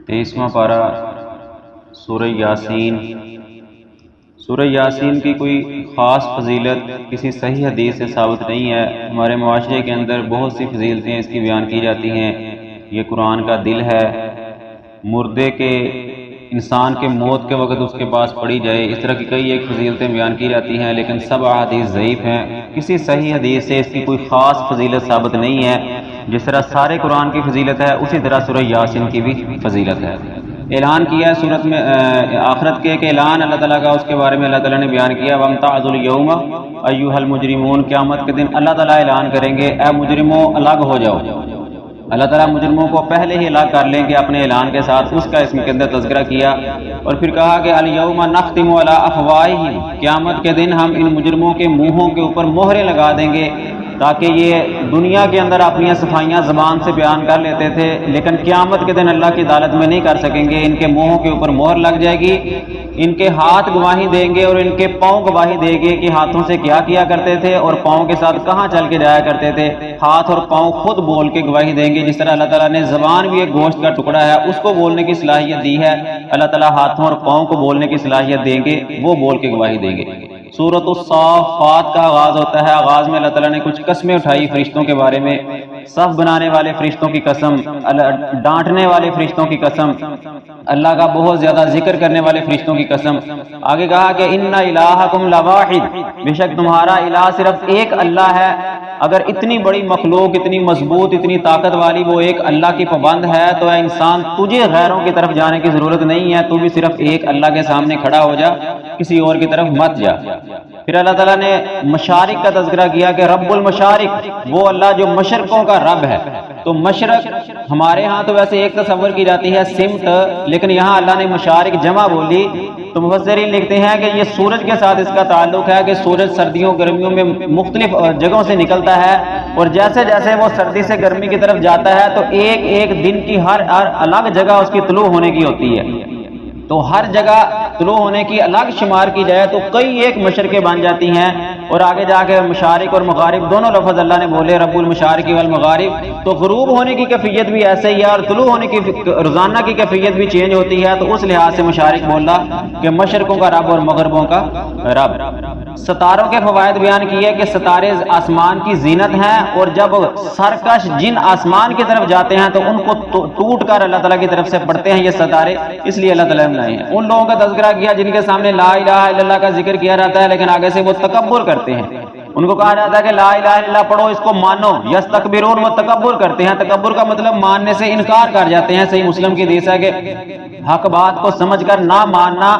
23واں پارہ سورہ یاسین۔ سورہ یاسین کی کوئی خاص فضیلت کسی صحیح حدیث سے ثابت نہیں ہے۔ ہمارے معاشرے کے اندر بہت سی فضیلتیں اس کی بیان کی جاتی ہیں۔ یہ قرآن کا دل ہے، مردے کے انسان کے موت کے وقت اس کے پاس پڑھی جائے، اس طرح کی کئی ایک فضیلتیں بیان کی جاتی ہیں، لیکن سب احادیث ضعیف ہیں۔ کسی صحیح حدیث سے اس کی کوئی خاص فضیلت ثابت نہیں ہے۔ جس طرح سارے قرآن کی فضیلت ہے، اسی طرح سورہ یاسین کی بھی فضیلت ہے۔ اعلان کیا ہے سورت میں آخرت کے کہ اعلان اللہ تعالیٰ کا، اس کے بارے میں اللہ تعالیٰ نے بیان کیا وَامْتَعْضُوا الْيَوْمَ أَيُّهَا الْمُجْرِمُونَ، قیامت کے دن اللہ تعالیٰ اعلان کریں گے اے مجرموں الگ ہو جاؤ۔ اللہ تعالیٰ مجرموں کو پہلے ہی الگ کر لیں گے اپنے اعلان کے ساتھ، اس کا اس کے اندر تذکرہ کیا، اور پھر کہا کہ الْيَوْمَ نَخْتِمُ عَلَىٰ أَفْوَاهِهِمْ، قیامت کے دن ہم ان مجرموں کے منہوں کے اوپر مہریں لگا دیں گے، تاکہ یہ دنیا کے اندر اپنی صفائیاں زبان سے بیان کر لیتے تھے، لیکن قیامت کے دن اللہ کی عدالت میں نہیں کر سکیں گے۔ ان کے منہوں کے اوپر مہر لگ جائے گی، ان کے ہاتھ گواہی دیں گے اور ان کے پاؤں گواہی دے گے کہ ہاتھوں سے کیا کیا کرتے تھے اور پاؤں کے ساتھ کہاں چل کے جایا کرتے تھے۔ ہاتھ اور پاؤں خود بول کے گواہی دیں گے، جس طرح اللہ تعالیٰ نے زبان بھی ایک گوشت کا ٹکڑا ہے، اس کو بولنے کی صلاحیت دی ہے، اللہ تعالیٰ ہاتھوں اور پاؤں کو بولنے کی صلاحیت دیں گے، وہ بول کے گواہی دیں گے۔ سورۃ الصافات کا آغاز ہوتا ہے۔ آغاز میں اللہ تعالیٰ نے کچھ قسمیں اٹھائی فرشتوں کے بارے میں، صف بنانے والے فرشتوں کی قسم، ڈانٹنے والے فرشتوں کی قسم، اللہ کا بہت زیادہ ذکر کرنے والے فرشتوں کی قسم۔ آگے کہا کہ ان الہکم لواحد، بے شک تمہارا الہ صرف ایک اللہ ہے۔ اگر اتنی بڑی مخلوق، اتنی مضبوط، اتنی طاقت والی وہ ایک اللہ کی پابند ہے، تو اے انسان تجھے غیروں کی طرف جانے کی ضرورت نہیں ہے، تو بھی صرف ایک اللہ کے سامنے کھڑا ہو جا، کسی اور کی طرف مت جا۔ پھر اللہ تعالیٰ نے مشارق کا تذکرہ کیا کہ رب المشارق، وہ اللہ جو مشرقوں کا رب ہے۔ تو مشرق ہمارے ہاں تو ویسے ایک تصور کی جاتی ہے سمت، لیکن یہاں اللہ نے مشارق جمع بولی، تو مفسرین لکھتے ہیں کہ یہ سورج کے ساتھ اس کا تعلق ہے کہ سورج سردیوں گرمیوں میں مختلف جگہوں سے نکلتا ہے، اور جیسے جیسے وہ سردی سے گرمی کی طرف جاتا ہے تو ایک ایک دن کی ہر الگ جگہ اس کی طلوع ہونے کی ہوتی ہے، تو ہر جگہ طلوع ہونے کی الگ شمار کی جائے تو کئی ایک مشرقیں بن جاتی ہیں، اور آگے جا کے مشارق اور مغارب دونوں لفظ اللہ نے بولے، رب المشارق والمغارب۔ تو غروب ہونے کی کیفیت بھی ایسے ہی ہے، اور طلوع ہونے کی روزانہ کی کیفیت بھی چینج ہوتی ہے، تو اس لحاظ سے مشارق بولا کہ مشرقوں کا رب اور مغربوں کا رب۔ ستاروں کے فوائد بیان کیے کہ ستارے آسمان کی زینت ہیں، اور جب سرکش جن آسمان کی طرف جاتے ہیں تو ان کو ٹوٹ کر اللہ تعالیٰ کی طرف سے پڑتے ہیں یہ ستارے، اس لیے اللہ تعالیٰ نے بنائے ہیں۔ ان لوگوں کا تذکرہ کیا جن کے سامنے لا الہ الا اللہ کا ذکر کیا جاتا ہے، لیکن آگے سے وہ تکبر کرتے ہیں۔ ان کو کہا جاتا ہے کہ لا الہ الا اللہ پڑھو، اس کو مانو، یستکبرون، وہ تکبر کرتے ہیں۔ تکبر کا مطلب ماننے سے انکار کر جاتے ہیں۔ صحیح مسلم کی حدیث ہے کہ حق بات کو سمجھ کر نہ ماننا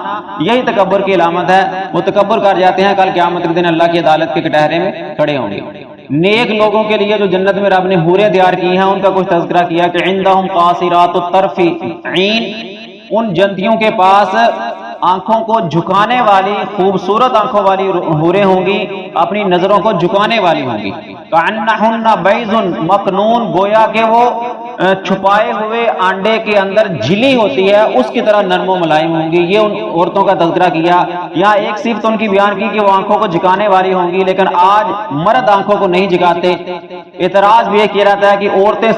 یہی تکبر کی علامت ہے۔ وہ تکبر کر جاتے ہیں، کل قیامت کے دن اللہ کی عدالت کے کٹہرے میں کھڑے ہوں گے۔ نیک لوگوں کے لیے جو جنت میں رب نے حوریں تیار کی ہیں، ان کا کچھ تذکرہ کیا کہ عندہم قاصرات الطرف عین، ان جنتیوں کے پاس آنکھوں کو جھکانے والی خوبصورت آنکھوں والی حوریں ہوں گی، اپنی نظروں کو جھکانے والی ہوں گی۔ کأنہن بیض مکنون، گویا کہ وہ چھپائے ہوئے انڈے کے اندر جھلی ہوتی ہے، اس کی طرح نرم و ملائم ہوں گی۔ یہ ان عورتوں کا تذکرہ کیا۔ یہاں ایک صفت ان کی بیان کی کہ وہ آنکھوں کو جھکانے والی ہوں گی، لیکن آج مرد آنکھوں کو نہیں جھکاتے۔ اعتراض بھی یہ کیا جاتا ہے کہ عورتیں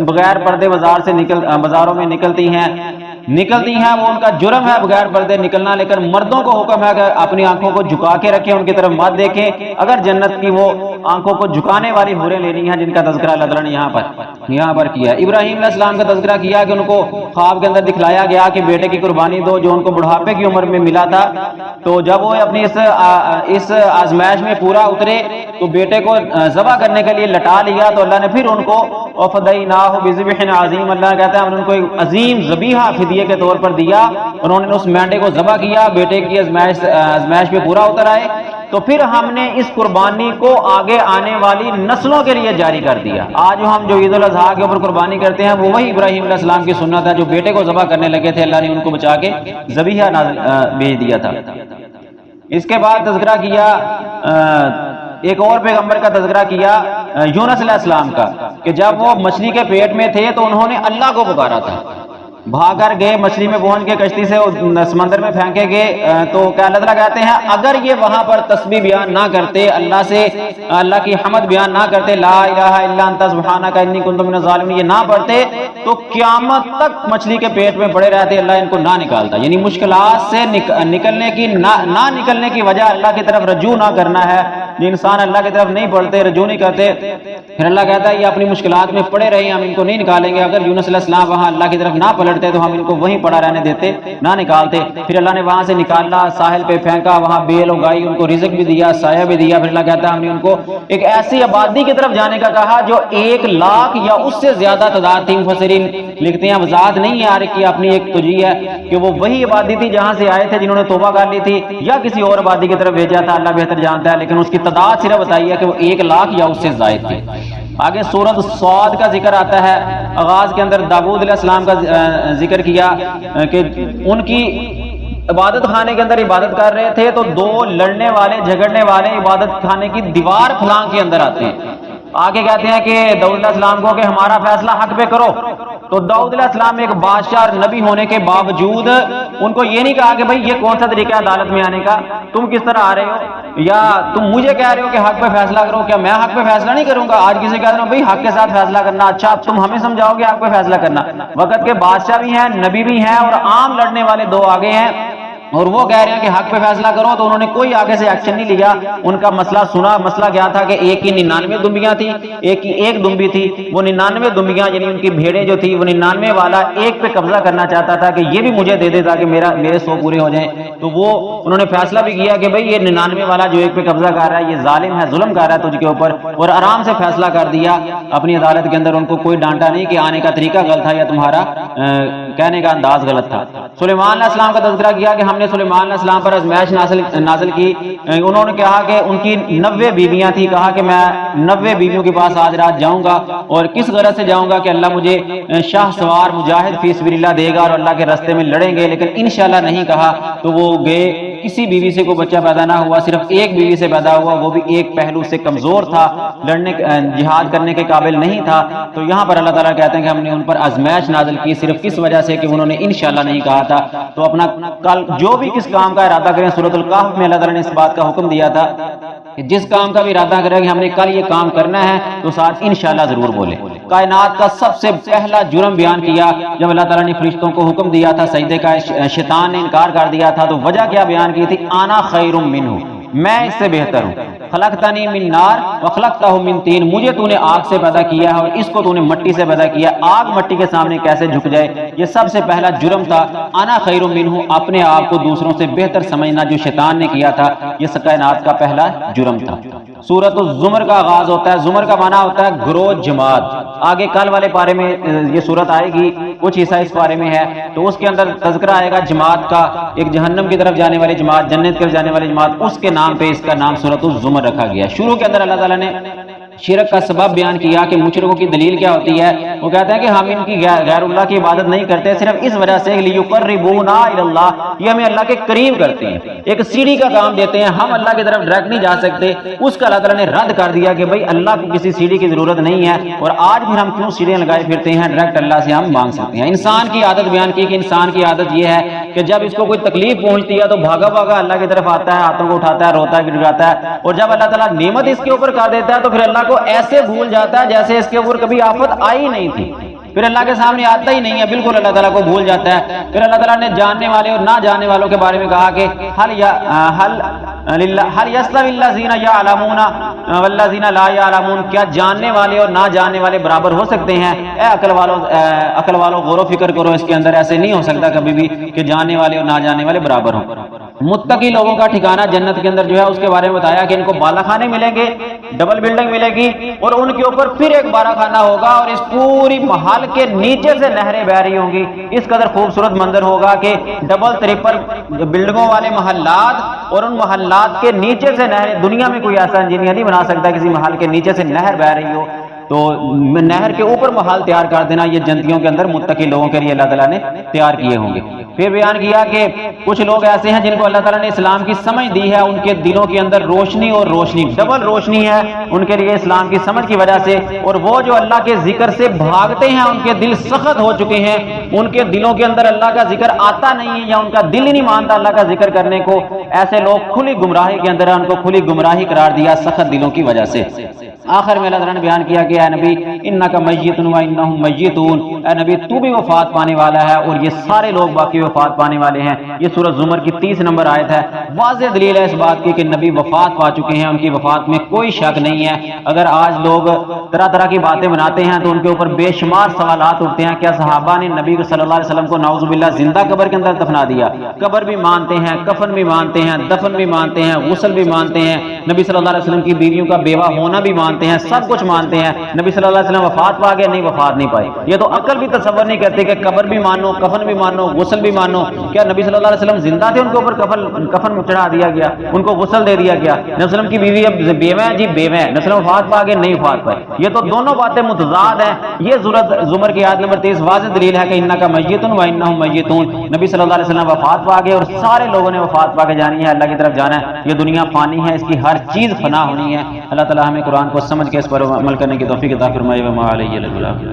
بغیر پردے بازاروں میں نکلتی ہیں، وہ ان کا جرم ہے بغیر پردے نکلنا، لیکن مردوں کو حکم ہے کہ اپنی آنکھوں کو جھکا کے رکھیں، ان کی طرف مت دیکھیں، اگر جنت کی وہ آنکھوں کو جھکانے والی حوریں لینی ہیں، جن کا تذکرہ اللہ تعالیٰ نے یہاں پر کیا۔ ابراہیم علیہ السلام کا تذکرہ کیا کہ ان کو خواب کے اندر دکھلایا گیا کہ بیٹے کی قربانی دو، جو ان کو بڑھاپے کی عمر میں ملا تھا۔ تو جب وہ اپنی اس آزمائش میں پورا اترے تو بیٹے کو ذبح کرنے کے لیے لٹا لیا، تو اللہ نے پھر ان کو وَفَدَيْنَاهُ بِذِبْحٍ عَظِيمٍ، اللہ کہتا ہے ہم نے ان کو ایک عظیم ذبیحہ فدیے کے طور پر دیا، انہوں نے اس مینڈے کو ذبح کیا، بیٹے کی آزمائش پہ پورا اتر آئے، تو پھر ہم نے اس قربانی کو آگے آنے والی نسلوں کے لیے جاری کر دیا۔ آج ہم جو عید الاضحیٰ کے اوپر قربانی کرتے ہیں، وہ وہی ابراہیم علیہ السلام کی سنت ہے، جو بیٹے کو ذبح کرنے لگے تھے، اللہ نے ان کو بچا کے ذبیحہ بھیج دیا تھا۔ اس کے بعد تذکرہ کیا ایک اور پیغمبر کا تذکرہ کیا یونس علیہ السلام کا، کہ جب وہ مچھلی کے پیٹ میں تھے تو انہوں نے اللہ کو پکارا تھا، بھاگ کر گئے مچھلی میں پہنچ کے کشتی سے سمندر میں پھینکے گئے، تو کیا اللہ تعالیٰ کہتے ہیں اگر یہ وہاں پر تسبیح بیان نہ کرتے، اللہ کی حمد بیان نہ کرتے، لا الہ الا انت سبحانک انی کنت من الظالمین، یہ نہ پڑھتے تو قیامت تک مچھلی کے پیٹ میں پڑے رہتے، اللہ ان کو نہ نکالتا۔ یعنی مشکلات سے نہ نکلنے کی وجہ اللہ کی طرف رجوع نہ کرنا ہے۔ جو انسان اللہ کی طرف نہیں پڑھتے، رجوع نہیں کرتے، پھر اللہ کہتا ہے یہ اپنی مشکلات میں پڑے رہے، ہم ان کو نہیں نکالیں گے۔ اگر یونس علیہ السلام وہاں اللہ کی طرف نہ پلٹتے تو ہم ان کو وہیں پڑا رہنے دیتے، نہ نکالتے۔ پھر اللہ نے وہاں سے نکالا، ساحل پہ پھینکا، وہاں بیل اگائی، ان کو رزق بھی دیا، سایہ بھی دیا۔ پھر اللہ کہتا ہے ہم نے ان کو ایک ایسی آبادی کی طرف جانے کا کہا جو 1,00,000 یا اس سے زیادہ تعداد تھی۔ مفسرین لکھتے ہیں، وضاحت نہیں ہے آرے کی، اپنی ایک توجیہ ہے کہ وہ وہی آبادی تھی جہاں سے آئے تھے، جنہوں نے توبہ کر لی تھی، یا کسی اور آبادی کی طرف بھیجا تھا، اللہ بہتر جانتا ہے، لیکن اس کی تعداد صرف بتائی ہے کہ وہ 1,00,000 یا اس سے زائد تھی۔ آگے سورۃ صاد کا ذکر آتا ہے، آغاز کے اندر داؤد علیہ السلام کا ذکر کیا کہ ان کی عبادت خانے کے اندر عبادت کر رہے تھے تو 2 لڑنے والے جھگڑنے والے عبادت خانے کی دیوار پھلانگ کے اندر آتے ہیں۔ آگے کہتے ہیں کہ داؤد علیہ السلام کو کہ ہمارا فیصلہ حق پہ کرو، تو داؤد علیہ السلام ایک بادشاہ اور نبی ہونے کے باوجود ان کو یہ نہیں کہا کہ بھائی یہ کون سا طریقہ ہے عدالت میں آنے کا، تم کس طرح آ رہے ہو، یا تم مجھے کہہ رہے ہو کہ حق پہ فیصلہ کرو، کیا میں حق پہ فیصلہ نہیں کروں گا؟ آج کسی کہہ رہے ہو بھائی حق کے ساتھ فیصلہ کرنا، اچھا تم ہمیں سمجھاؤ گے حق پہ فیصلہ کرنا؟ وقت کے بادشاہ بھی ہیں، نبی بھی ہیں، اور عام لڑنے والے 2 آگے ہیں، اور وہ کہہ رہے ہیں کہ حق پہ فیصلہ کرو، تو انہوں نے کوئی آگے سے ایکشن نہیں لیا۔ ان کا مسئلہ سنا، مسئلہ کیا تھا کہ ایک کی 99 دمبیاں تھی، ایک کی 1 دمبی تھی، وہ 99 دمبیاں یعنی ان کی بھیڑیں جو تھی، وہ 99 والا ایک پہ قبضہ کرنا چاہتا تھا کہ یہ بھی مجھے دے دے تاکہ میرے 100 پورے ہو جائیں۔ تو وہ انہوں نے فیصلہ بھی کیا کہ بھئی یہ 99 والا جو ایک پہ قبضہ کر رہا ہے یہ ظالم ہے، ظلم کر رہا ہے تجھ کے اوپر، اور آرام سے فیصلہ کر دیا اپنی عدالت کے اندر۔ ان کو کوئی ڈانٹا نہیں کہ آنے کا طریقہ غلط تھا یا تمہارا کہنے کا انداز غلط تھا۔ سلیمان علیہ السلام کا تذکرہ کیا کہ ہم نے سلیمان علیہ السلام پر ازمائش نازل کی۔ انہوں نے کہا کہ ان کی 90 بیویاں تھیں، کہا کہ میں 90 بیویوں کے پاس آج رات جاؤں گا، اور کس غرض سے جاؤں گا کہ اللہ مجھے شاہ سوار مجاہد فی سبیل اللہ دے گا اور اللہ کے راستے میں لڑیں گے، لیکن انشاءاللہ نہیں کہا۔ تو وہ گئے، کسی بیوی سے کوئی بچہ پیدا نہ ہوا، صرف ایک بیوی سے پیدا ہوا، وہ بھی ایک پہلو سے کمزور تھا، جہاد کرنے کے قابل نہیں تھا۔ تو یہاں پر اللہ تعالیٰ کہتے ہیں کہ ہم نے ان پر آزمائش نازل کی صرف کس وجہ سے کہ انہوں نے انشاءاللہ نہیں کہا تھا۔ تو اپنا کل جو بھی کس کام کا ارادہ کریں، سورۃ الکہف میں اللہ تعالیٰ نے اس بات کا حکم دیا تھا کہ جس کام کا بھی ارادہ کریں کہ ہم نے کل یہ کام کرنا ہے تو ساتھ انشاءاللہ ضرور بولے۔ کائنات کا سب سے پہلا جرم بیان کیا جب اللہ تعالیٰ نے فرشتوں کو حکم دیا تھا سجدے کا، شیطان نے انکار کر دیا تھا، تو وجہ کیا بیان کی تھی؟ انا خیر منہ، میں اس سے بہتر ہوں، خلقتنی من نار وخلقتہ من طین، مجھے تو نے آگ سے پیدا کیا ہے اور اس کو تو نے مٹی سے پیدا کیا، آگ مٹی کے سامنے کیسے جھک جائے؟ یہ سب سے پہلا جرم تھا، انا خیر منہ، اپنے آپ کو دوسروں سے بہتر سمجھنا جو شیطان نے کیا تھا، یہ کائنات کا پہلا جرم تھا۔ سورۃ الزمر کا آغاز ہوتا ہے، زمر کا معنی ہوتا ہے گروہ، جماعت۔ آگے کل والے پارے میں یہ سورت آئے گی، کچھ حصہ اس پارے میں ہے، تو اس کے اندر تذکرہ آئے گا جماعت کا، ایک جہنم کی طرف جانے والی جماعت، جنت کی طرف جانے والی جماعت، اس کے نام پہ اس کا نام سورۃ الزمر رکھا گیا۔ شروع کے اندر اللہ تعالیٰ نے شرک کا سبب بیان کیا کہ مشرکوں کی دلیل کیا ہوتی ہے، وہ کہتے ہیں کہ ہم ان کی غیر اللہ کی عبادت نہیں کرتے صرف اس وجہ سے لیقربونا الی اللہ، یہ ہمیں اللہ کے قریب کرتے ہیں، ایک سیڑھی کا کام دیتے ہیں، ہم اللہ کی طرف ڈائریکٹ نہیں جا سکتے۔ اس کا اللہ تعالیٰ نے رد کر دیا کہ بھائی اللہ کو کسی سیڑھی کی ضرورت نہیں ہے، اور آج بھی ہم کیوں سیڑھیاں لگائے پھرتے ہیں؟ ڈائریکٹ اللہ سے ہم مانگ سکتے ہیں۔ انسان کی عادت بیان کی کہ انسان کی عادت یہ ہے کہ جب اس کو کوئی تکلیف پہنچتی ہے تو بھاگا بھاگا اللہ کی طرف آتا ہے، ہاتھوں کو اٹھاتا ہے، روتا ہے، گڑگڑاتا ہے، اور جب اللہ تعالیٰ نعمت اس کے اوپر کر دیتا ہے تو پھر اللہ کو ایسے بھول جاتا ہے جیسے اس کے اوپر کبھی آفت آئی نہیں تھی، پھر اللہ کے سامنے آتا ہی نہیں ہے، بالکل اللہ تعالیٰ کو بھول جاتا ہے۔ پھر اللہ تعالیٰ نے جاننے والے اور نہ جاننے والوں کے بارے میں کہا کہ هل يستوي الذين يعلمون والذين لا يعلمون، کیا جاننے والے اور نہ جاننے والے برابر ہو سکتے ہیں؟ اے عقل والوں غور و فکر کرو، اس کے اندر ایسے نہیں ہو سکتا کبھی بھی کہ جاننے والے اور نہ جاننے والے برابر ہوں۔ متقی لوگوں کا ٹھکانہ جنت کے اندر جو ہے اس کے بارے میں بتایا کہ ان کو بالا خانے ملیں گے، ڈبل بلڈنگ ملے گی، اور ان کے اوپر پھر ایک بارہ خانہ ہوگا، اور اس پوری محل کے نیچے سے نہریں بہ رہی ہوں گی۔ اس قدر خوبصورت منظر ہوگا کہ ڈبل ٹرپل بلڈنگوں والے محلات، اور ان محلات کے نیچے سے نہریں، دنیا میں کوئی ایسا انجینئر نہیں بنا سکتا کسی محل کے نیچے سے نہر بہ رہی ہو۔ تو تو نہر کے اوپر محال تیار کر دینا یہ جنتیوں کے اندر متقی لوگوں کے لیے اللہ تعالیٰ نے تیار کیے ہوں گے۔ پھر بیان کیا کہ کچھ لوگ ایسے ہیں جن کو اللہ تعالیٰ نے اسلام کی سمجھ دی ہے، ان کے دلوں کے اندر روشنی اور روشنی، ڈبل روشنی ہے ان کے لیے اسلام کی سمجھ کی وجہ سے، اور وہ جو اللہ کے ذکر سے بھاگتے ہیں ان کے دل سخت ہو چکے ہیں، ان کے دلوں کے اندر اللہ کا ذکر آتا نہیں ہے یا ان کا دل ہی نہیں مانتا اللہ کا ذکر کرنے کو، ایسے لوگ کھلی گمراہی کے اندر ہیں، ان کو کھلی گمراہی قرار دیا سخت دلوں کی وجہ سے۔ آخر میں اللہ تعالیٰ نے بیان کیا کہ اے نبی انک میت و انہم میتون، اے نبی تو بھی وفات پانے والا ہے اور یہ سارے لوگ باقی وفات پانے والے ہیں۔ یہ سورۃ زمر کی 30 نمبر آیت ہے، واضح دلیل ہے اس بات کی کہ نبی وفات پا چکے ہیں، ان کی وفات میں کوئی شک نہیں ہے۔ اگر آج لوگ طرح طرح کی باتیں بناتے ہیں تو ان کے اوپر بے شمار سوالات اٹھتے ہیں، کیا صحابہ نے نبی صلی اللہ علیہ وسلم کو نعوذ باللہ زندہ قبر کے اندر دفنا دیا؟ قبر بھی مانتے ہیں، کفن بھی مانتے ہیں، دفن بھی مانتے ہیں، غسل بھی مانتے ہیں، نبی صلی اللہ علیہ وسلم کی بیویوں کا بیوہ ہونا بھی مانتے ہیں، سب کچھ مانتے ہیں۔ نبی صلی اللہ علیہ وسلم وفات پا گئے؟ نہیں، وفات نہیں پائے۔ یہ تو عقل بھی تصور نہیں کرتے کہ قبر بھی مانو، کفن بھی مانو، غسل بھی مانو۔ کیا نبی صلی اللہ علیہ وسلم زندہ تھے، ان کے اوپر کفن چڑھا دیا گیا، ان کو غسل دے دیا گیا؟ نبی صلی اللہ علیہ وسلم کی بیوی اب بیوہ ہیں، جی بیوہ ہیں، نبی صلی اللہ علیہ وسلم وفات پا گئے؟ نہیں وفات پائے۔ یہ تو دونوں باتیں متضاد ہیں۔ یہ سورۃ زمر کی آیت نمبر 23 واضح دلیل ہے کہ انک میت و انہم میتون، نبی صلی اللہ علیہ وسلم وفات پا گئے اور سارے لوگوں نے وفات پا کے جانی ہے، اللہ کی طرف جانا ہے۔ یہ دنیا فانی ہے، اس کی ہر چیز فنا ہونی ہے۔ اللہ تعالی ہمیں قرآن کو سمجھ کے اس پر عمل کرنے کی توفیق عطا فرمائے۔ وما علیہ الا البلاغ۔